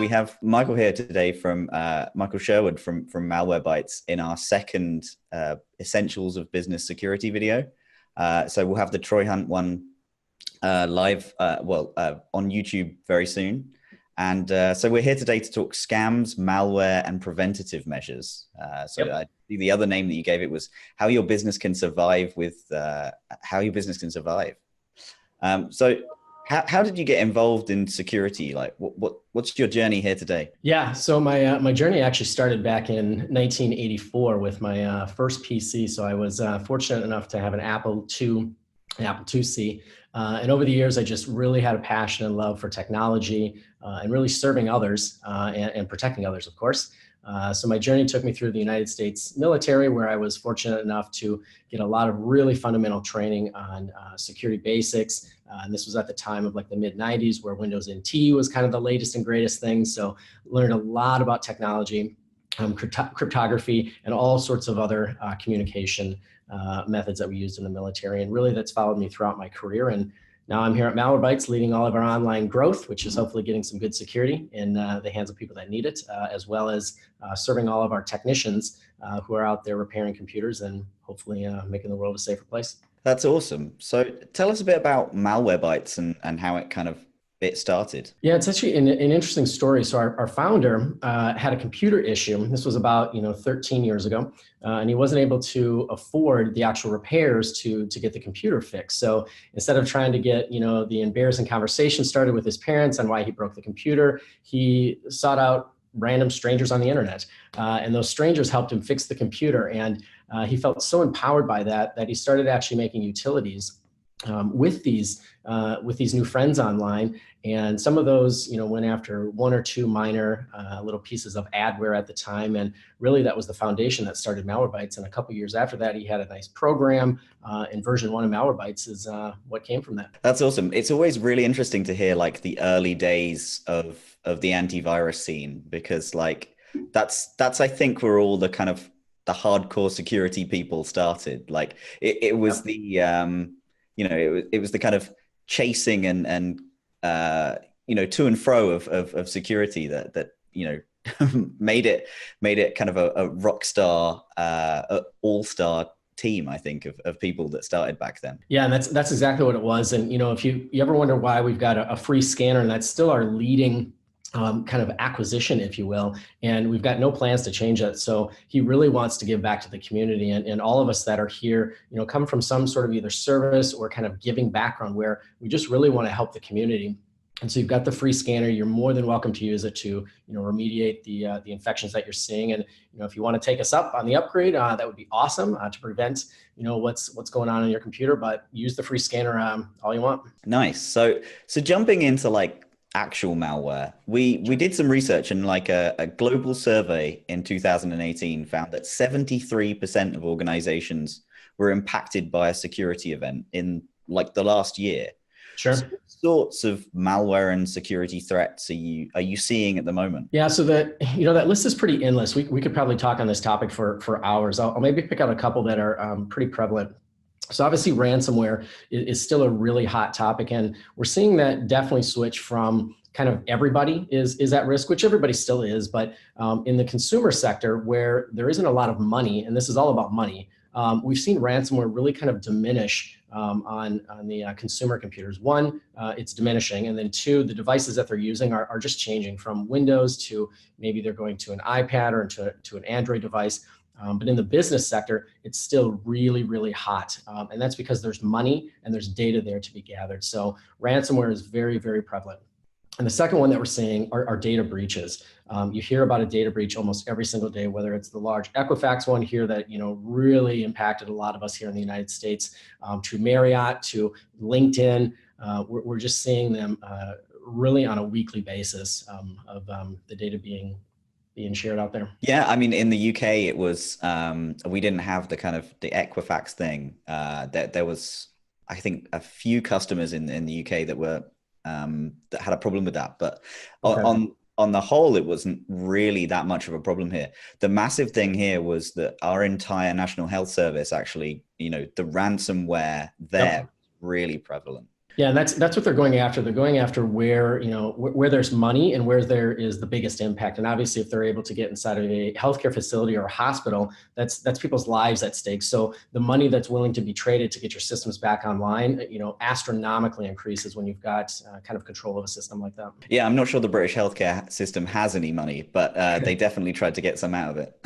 we have Michael here today from Michael Sherwood from Malwarebytes in our second Essentials of Business Security video. So we'll have the Troy Hunt one live, on YouTube very soon. And so we're here today to talk scams, malware, and preventative measures. The other name that you gave it was how your business can survive with how your business can survive. So how did you get involved in security? Like, what's your journey here today? Yeah, so my journey actually started back in 1984 with my first PC. So I was fortunate enough to have an Apple IIc. And over the years, I just really had a passion and love for technology and really serving others and protecting others, of course. So my journey took me through the United States military, where I was fortunate enough to get a lot of really fundamental training on security basics. And this was at the time of like the mid 90s, where Windows NT was kind of the latest and greatest thing. So learned a lot about technology, cryptography, and all sorts of other communication methods that we used in the military. And really that's followed me throughout my career. And now I'm here at Malwarebytes leading all of our online growth, which is hopefully getting some good security in the hands of people that need it, as well as serving all of our technicians who are out there repairing computers and hopefully making the world a safer place. That's awesome. So tell us a bit about Malwarebytes and how it started. Yeah, it's actually an interesting story. So our founder had a computer issue. This was about 13 years ago, and he wasn't able to afford the actual repairs to get the computer fixed. So instead of trying to get the embarrassing conversation started with his parents on why he broke the computer, he sought out random strangers on the internet, and those strangers helped him fix the computer. And he felt so empowered by that he started actually making utilities with these new friends online. And some of those, went after one or two minor little pieces of adware at the time. And really that was the foundation that started Malwarebytes. And a couple of years after that, he had a nice program, and version 1 of Malwarebytes is what came from that. That's awesome. It's always really interesting to hear like the early days of the antivirus scene, because like that's I think where all the kind of the hardcore security people started. Like it was the it was the kind of chasing and to and fro of security that made it kind of a rock star, all-star team, I think, of people that started back then. Yeah, and that's exactly what it was. And if you ever wonder why we've got a free scanner, and that's still our leading kind of acquisition, if you will, and we've got no plans to change that. So he really wants to give back to the community, and all of us that are here, come from some sort of either service or kind of giving background where we just really want to help the community. And so you've got the free scanner. You're more than welcome to use it to, remediate the infections that you're seeing. And if you want to take us up on the upgrade, that would be awesome to prevent, what's going on in your computer. But use the free scanner all you want. Nice. So jumping into like actual malware, we did some research, and like a global survey in 2018 found that 73% of organizations were impacted by a security event in like the last year. Sure. So what sorts of malware and security threats are you seeing at the moment? Yeah, so that list is pretty endless. We could probably talk on this topic for hours. I'll maybe pick out a couple that are pretty prevalent. So obviously ransomware is still a really hot topic, and we're seeing that definitely switch from kind of everybody is at risk, which everybody still is, but in the consumer sector where there isn't a lot of money, and this is all about money, we've seen ransomware really kind of diminish on the consumer computers. One, it's diminishing, and then two, the devices that they're using are just changing from Windows to maybe they're going to an iPad or to an Android device. But in the business sector, it's still really, really hot. And that's because there's money and there's data there to be gathered. So ransomware is very, very prevalent. And the second one that we're seeing are data breaches. You hear about a data breach almost every single day, whether it's the large Equifax one here that really impacted a lot of us here in the United States, to Marriott, to LinkedIn. We're just seeing them really on a weekly basis of the data being shared out there. Yeah, I mean, in the UK, it was we didn't have the kind of the Equifax thing. There was, I think, a few customers in the UK that were that had a problem with that, but okay. On the whole, it wasn't really that much of a problem here. The massive thing here was that our entire National Health Service actually, the ransomware there really prevalent. Yeah, and that's what they're going after. They're going after where, where there's money and where there is the biggest impact. And obviously, if they're able to get inside of a healthcare facility or a hospital, that's people's lives at stake. So the money that's willing to be traded to get your systems back online, astronomically increases when you've got kind of control of a system like that. Yeah, I'm not sure the British healthcare system has any money, but they definitely tried to get some out of it.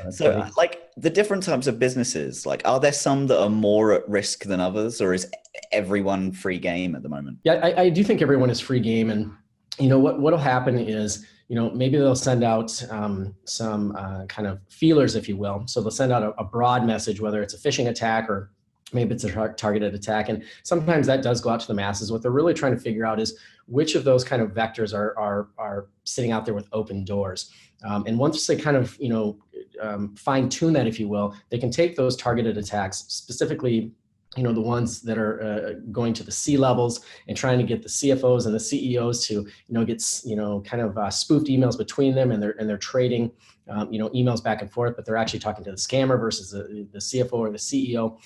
That's So, funny. like the different types of businesses, like are there some that are more at risk than others, or is everyone free game at the moment? Yeah, I do think everyone is free game, and what'll happen is maybe they'll send out some kind of feelers, if you will. So they'll send out a broad message, whether it's a phishing attack or maybe it's a targeted attack, and sometimes that does go out to the masses. What they're really trying to figure out is which of those kind of vectors are sitting out there with open doors, and once they kind of fine tune that, if you will, they can take those targeted attacks, specifically the ones that are going to the C levels and trying to get the CFOs and the CEOs to get kind of spoofed emails between them, and they're trading emails back and forth, but they're actually talking to the scammer versus the CFO or the CEO.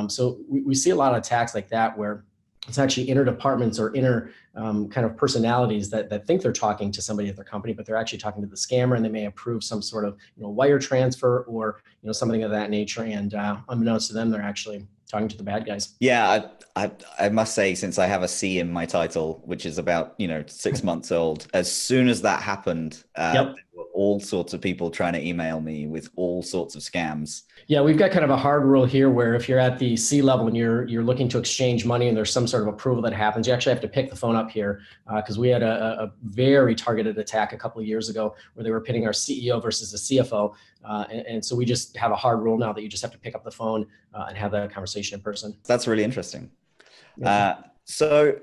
So we see a lot of attacks like that where it's actually inner departments or inner kind of personalities that think they're talking to somebody at their company, but they're actually talking to the scammer, and they may approve some sort of wire transfer or something of that nature. And unbeknownst to them, they're actually talking to the bad guys. Yeah, I must say, since I have a C in my title, which is about 6 months old, as soon as that happened, Yep. there were all sorts of people trying to email me with all sorts of scams. Yeah, we've got kind of a hard rule here where if you're at the C level and you're looking to exchange money and there's some sort of approval that happens, you actually have to pick the phone up here, because we had a very targeted attack a couple of years ago where they were pitting our CEO versus the CFO. And so we just have a hard rule now that you just have to pick up the phone and have that conversation in person. That's really interesting. Yeah. So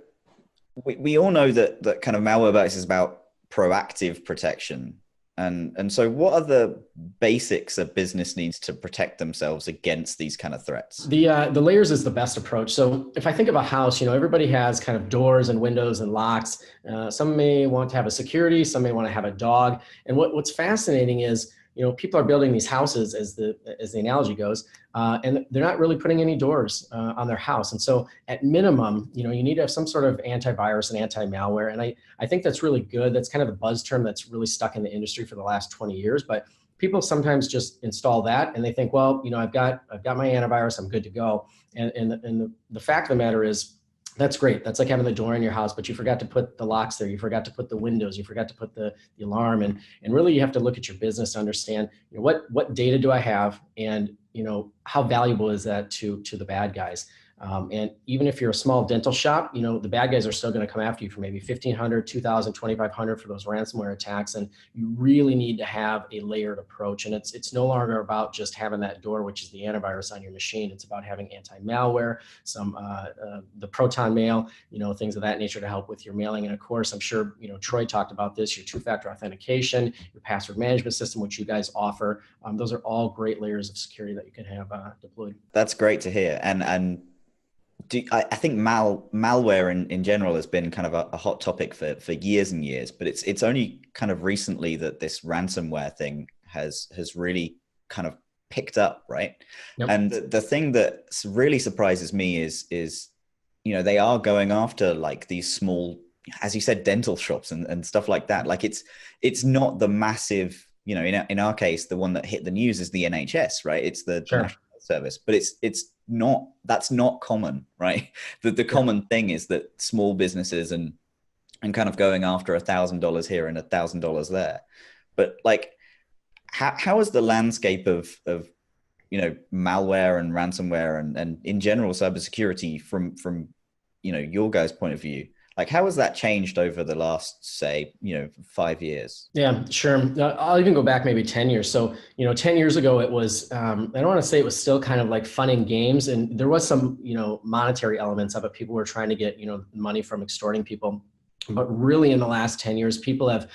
we all know that kind of Malwarebytes is about proactive protection. And so what are the basics a business needs to protect themselves against these kind of threats? The layers is the best approach. So if I think of a house, everybody has kind of doors and windows and locks. Some may want to have a security, some may want to have a dog. And what's fascinating is, people are building these houses, as the analogy goes, and they're not really putting any doors on their house. And so at minimum, you need to have some sort of antivirus and anti-malware. And I think that's really good. That's kind of the buzz term that's really stuck in the industry for the last 20 years. But people sometimes just install that and they think, well, I've got my antivirus, I'm good to go. And the fact of the matter is, that's great. That's like having the door in your house, but you forgot to put the locks there. You forgot to put the windows. You forgot to put the alarm. And really, you have to look at your business to understand what data do I have, and how valuable is that to the bad guys. And even if you're a small dental shop, the bad guys are still going to come after you for maybe $1,500, $2,000, $2,500 for those ransomware attacks. And you really need to have a layered approach. And it's no longer about just having that door, which is the antivirus on your machine. It's about having anti-malware, the Proton Mail, things of that nature to help with your mailing. And of course, I'm sure, Troy talked about this, your two-factor authentication, your password management system, which you guys offer. Those are all great layers of security that you can have deployed. That's great to hear. And I think malware in general has been kind of a hot topic for years and years, but it's only kind of recently that this ransomware thing has really kind of picked up, right? Yep. And the thing that really surprises me is they are going after like these small, as you said, dental shops and stuff like that. Like it's not the massive, in our case, the one that hit the news is the NHS, right? It's the Sure. National Health Service, but that's not common, right? The common thing is that small businesses and kind of going after $1,000 here and $1,000 there. But like, how is the landscape of malware and ransomware and in general cybersecurity from your guys' point of view? Like, how has that changed over the last, say, 5 years? Yeah, sure. I'll even go back maybe 10 years. So, 10 years ago, it was, I don't want to say it was still kind of like fun and games. And there was some, monetary elements of it. People were trying to get, money from extorting people. But really in the last 10 years, people have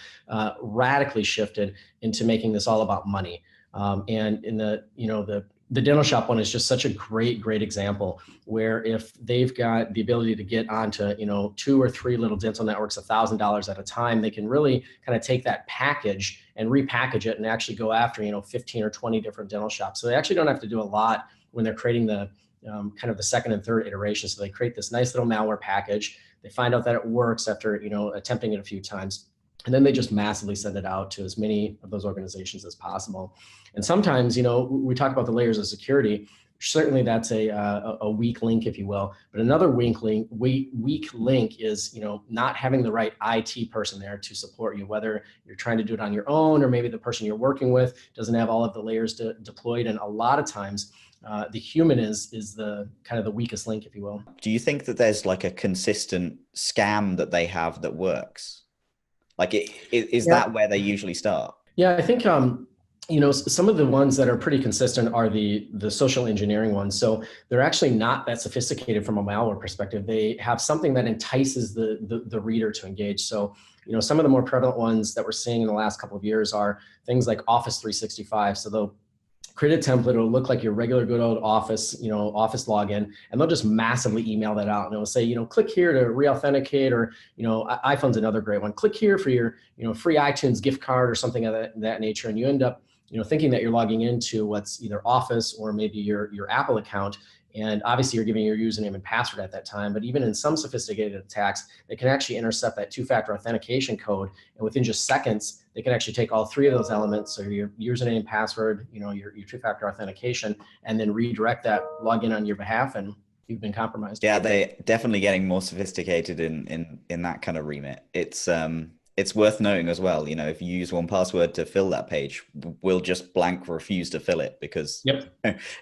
radically shifted into making this all about money. And in the dental shop one is just such a great example where if they've got the ability to get onto, 2 or 3 little dental networks, $1,000 at a time, they can really kind of take that package and repackage it and actually go after, 15 or 20 different dental shops. So they actually don't have to do a lot when they're creating the kind of the second and third iteration. So they create this nice little malware package. They find out that it works after, attempting it a few times. And then they just massively send it out to as many of those organizations as possible. And sometimes, we talk about the layers of security. Certainly that's a weak link, if you will. But another weak link is, not having the right IT person there to support you, whether you're trying to do it on your own, or maybe the person you're working with doesn't have all of the layers deployed. And a lot of times, the human is the kind of the weakest link, if you will. Do you think that there's like a consistent scam that they have that works? Like, is that where they usually start? Yeah, I think, some of the ones that are pretty consistent are the social engineering ones. So they're actually not that sophisticated from a malware perspective. They have something that entices the reader to engage. So, some of the more prevalent ones that we're seeing in the last couple of years are things like Office 365. So they'll create a template. It'll look like your regular good old Office, Office login, and they'll just massively email that out. And it'll say, click here to re-authenticate, or, iPhone's another great one. Click here for your, free iTunes gift card or something of that nature. And you end up, thinking that you're logging into what's either Office or maybe your Apple account. And obviously you're giving your username and password at that time. But even in some sophisticated attacks, they can actually intercept that two-factor authentication code. And within just seconds, they can actually take all three of those elements, so your username, password, your two-factor authentication, and then redirect that login on your behalf, and you've been compromised. Yeah, they're definitely getting more sophisticated in that kind of remit. It's worth noting as well, if you use 1Password to fill that page, we'll just blank refuse to fill it because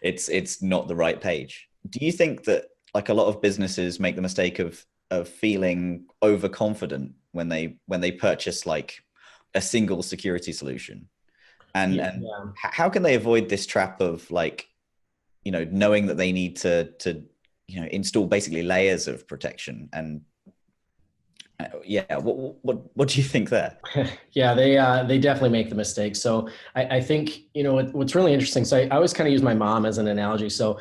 it's not the right page. Do you think that like a lot of businesses make the mistake of feeling overconfident when they purchase like a single security solution? And how can they avoid this trap of like, knowing that they need to install basically layers of protection? And what do you think there? Yeah, they definitely make the mistake. So I think, what's really interesting. So I always kind of use my mom as an analogy. So,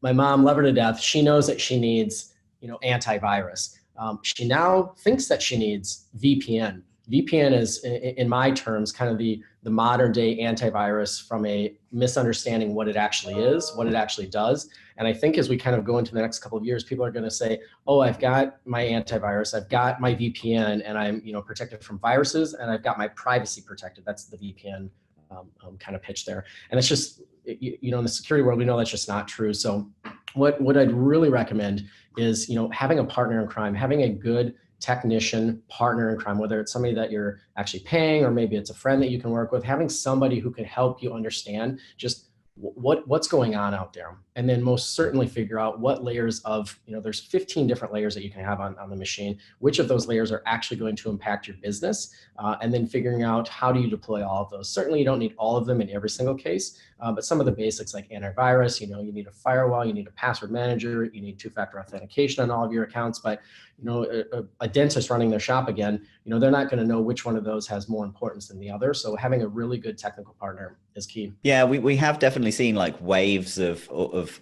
my mom, love her to death. She knows that she needs, antivirus. She now thinks that she needs VPN. VPN is, in my terms, kind of the modern day antivirus from a misunderstanding what it actually is, what it actually does. And I think as we kind of go into the next couple of years, people are going to say, oh, I've got my antivirus, I've got my VPN, and I'm protected from viruses, and I've got my privacy protected. That's the VPN kind of pitch there. And it's just, in the security world, we know that's just not true. So what I'd really recommend is, having a partner in crime, having a good technician partner in crime, whether it's somebody that you're actually paying, or maybe it's a friend that you can work with, having somebody who can help you understand just what's going on out there. And then most certainly figure out what layers of, there's 15 different layers that you can have on the machine, which of those layers are actually going to impact your business, and then figuring out how do you deploy all of those. Certainly you don't need all of them in every single case, but some of the basics like antivirus, you need a firewall, you need a password manager, you need two-factor authentication on all of your accounts. But a dentist running their shop again, they're not going to know which one of those has more importance than the other. So having a really good technical partner is key. Yeah, we have definitely seen like waves of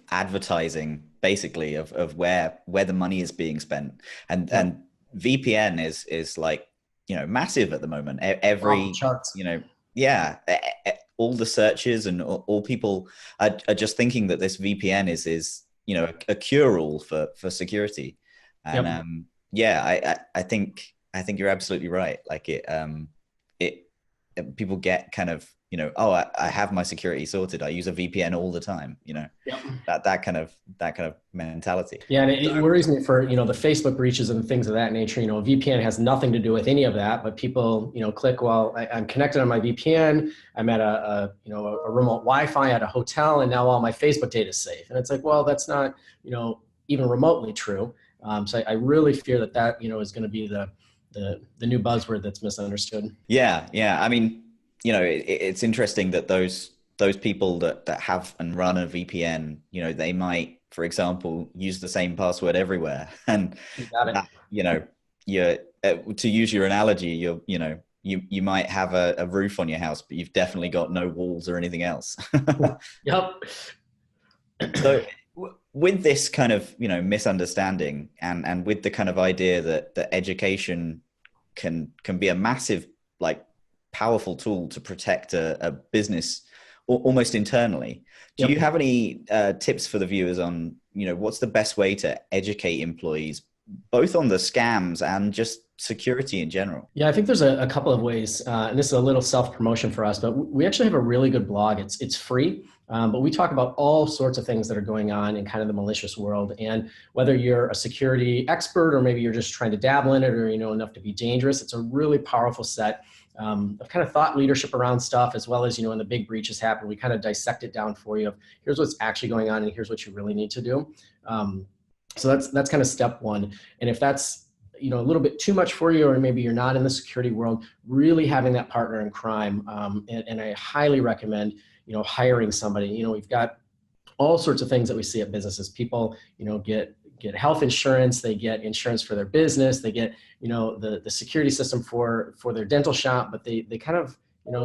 advertising, basically of where the money is being spent, and VPN is like massive at the moment. Every all the searches and all people are just thinking that this VPN is a cure-all for security. And I think you're absolutely right. Like people get kind of I have my security sorted, I use a VPN all the time, that kind of mentality. Yeah, and it worries me for the Facebook breaches and things of that nature. A VPN has nothing to do with any of that, but people click, well, I'm connected on my VPN, I'm at a remote Wi-Fi at a hotel, and now all my Facebook data is safe. And it's like, well, that's not even remotely true. So I really fear that is going to be the new buzzword that's misunderstood. Yeah. I mean, it's interesting that those people that have and run a VPN, they might, for example, use the same password everywhere. And you're to use your analogy, you might have a roof on your house, but you've definitely got no walls or anything else. Yep. So with this kind of misunderstanding, and with the kind of idea that education can be a massive, like, powerful tool to protect a business almost internally. Do Yep. you have any tips for the viewers on, what's the best way to educate employees, both on the scams and just security in general? Yeah, I think there's a couple of ways, and this is a little self-promotion for us, but we actually have a really good blog. It's free, but we talk about all sorts of things that are going on in kind of the malicious world. And whether you're a security expert or maybe you're just trying to dabble in it or you know enough to be dangerous, it's a really powerful set of kind of thought leadership around stuff, as well as, when the big breaches happen, we kind of dissect it down for you of here's what's actually going on and here's what you really need to do. So that's kind of step one. And if that's a little bit too much for you, or maybe you're not in the security world, really having that partner in crime. And I highly recommend, hiring somebody. We've got all sorts of things that we see at businesses. People, get health insurance, they get insurance for their business, they get, the security system for their dental shop, but they kind of,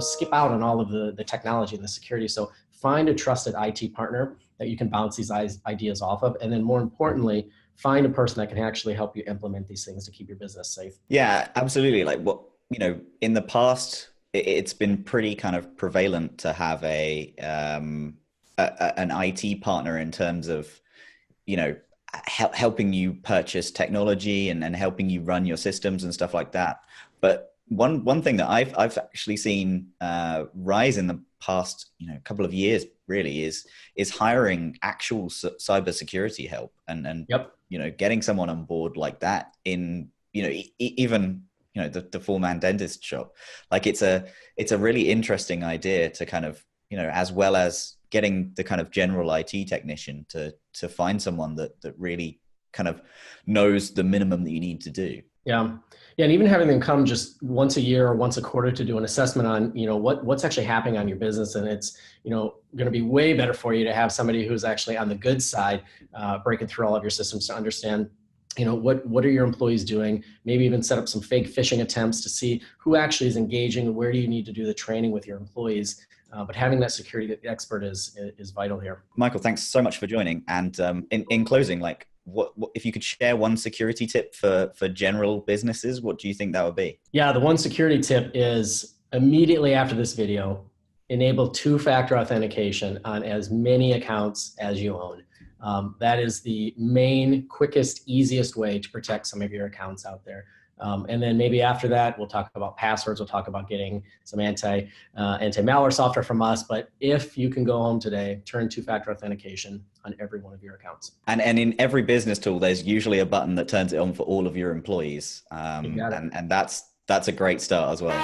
skip out on all of the technology and the security. So find a trusted IT partner that you can bounce these ideas off of. And then more importantly, find a person that can actually help you implement these things to keep your business safe. Yeah, absolutely. Like in the past, it's been pretty kind of prevalent to have an IT partner in terms of, helping you purchase technology and helping you run your systems and stuff like that. But one thing that I've actually seen rise in the past, couple of years really is hiring actual cybersecurity help and Yep. Getting someone on board like that in, even, the four-man dentist shop. Like it's a really interesting idea to kind of, as well as getting the kind of general IT technician to find someone that really kind of knows the minimum that you need to do. Yeah. Yeah. And even having them come just once a year or once a quarter to do an assessment on, what's actually happening on your business. And it's, going to be way better for you to have somebody who's actually on the good side, breaking through all of your systems to understand, what are your employees doing? Maybe even set up some fake phishing attempts to see who actually is engaging, where do you need to do the training with your employees. But having that security expert is vital here. Michael, thanks so much for joining. And in closing, like, what if you could share one security tip for general businesses, what do you think that would be? Yeah, the one security tip is immediately after this video, enable two-factor authentication on as many accounts as you own. That is the main, quickest, easiest way to protect some of your accounts out there. And then maybe after that, we'll talk about passwords. We'll talk about getting some anti-malware software from us. But if you can go home today, turn two-factor authentication on every one of your accounts. And in every business tool, there's usually a button that turns it on for all of your employees. And that's a great start as well.